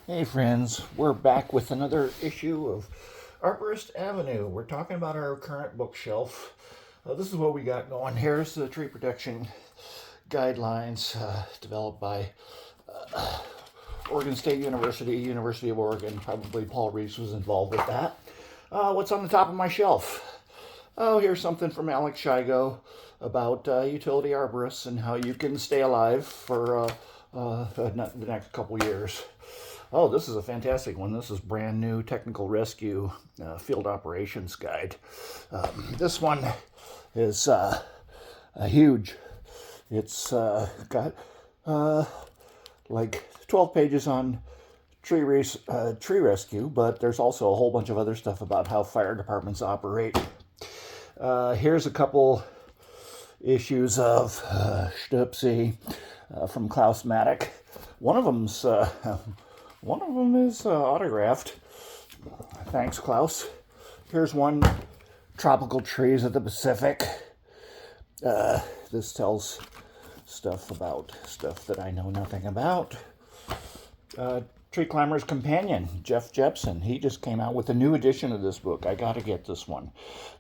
Hey friends, we're back with another issue of Arborist Avenue. We're talking about our current bookshelf. This is what we got going. Here's the tree protection guidelines developed by Oregon State University, University of Oregon. Probably Paul Reese was involved with that. What's on the top of my shelf? Oh, here's something from Alex Shigo about utility arborists and how you can stay alive for the next couple years. Oh, this is a fantastic one. This is brand new Technical Rescue Field Operations Guide. This one is huge. It's got like 12 pages on tree rescue, but there's also a whole bunch of other stuff about how fire departments operate. Here's a couple issues of Stupsi from Claus Mattheck. One of them is autographed. Thanks, Claus. Here's one, Tropical Trees of the Pacific. This tells stuff about stuff that I know nothing about. Tree Climber's Companion, Jepson. He just came out with a new edition of this book. I gotta get this one.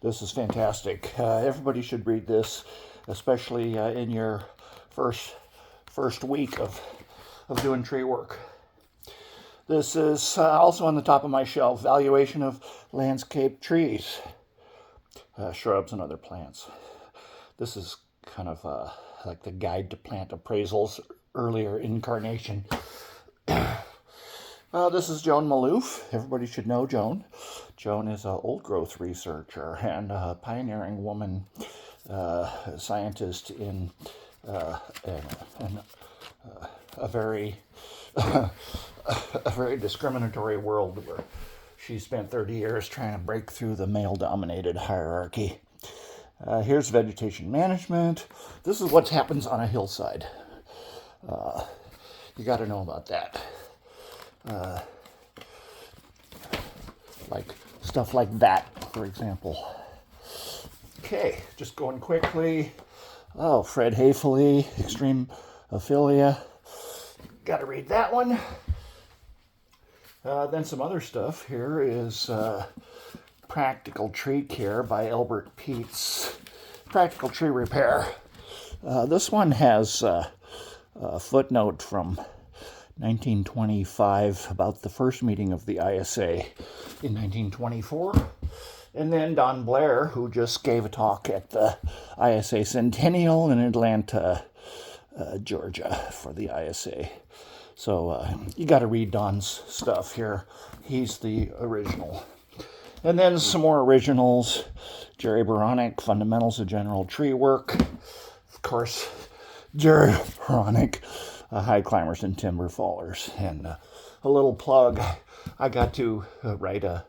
This is fantastic. Everybody should read this, especially in your first week of doing tree work. This is also on the top of my shelf, Valuation of Landscape Trees, Shrubs and Other Plants. This is kind of like the Guide to Plant Appraisals earlier incarnation. This is Joan Maloof. Everybody should know Joan. Joan is an old growth researcher and a pioneering woman scientist in a very a very discriminatory world where she spent 30 years trying to break through the male-dominated hierarchy. Here's vegetation management. This is what happens on a hillside. You got to know about that. Like stuff like that, for example. Okay, just going quickly. Oh, Fred Hayfley, Extreme Ophelia. Got to read that one. Then some other stuff. Here is Practical Tree Care by Albert Peets. Practical Tree Repair. This one has a footnote from 1925 about the first meeting of the ISA in 1924. And then Don Blair, who just gave a talk at the ISA Centennial in Atlanta, Georgia, for the ISA. So you got to read Don's stuff here. He's the original. And then some more originals. Jerry Baronic, Fundamentals of General Tree Work. Of course, Jerry Baronic, High Climbers and Timber Fallers. And a little plug, I got to write a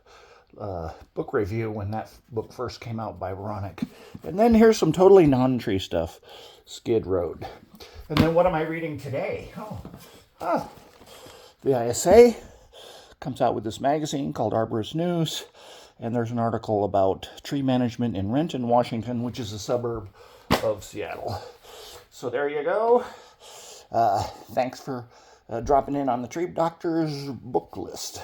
book review when that book first came out by Baronic. And then here's some totally non-tree stuff. Skid Road. And then what am I reading today? The ISA comes out with this magazine called Arborist News, and there's an article about tree management in Renton, Washington, which is a suburb of Seattle. So there you go. Thanks for dropping in on the Tree Doctor's book list.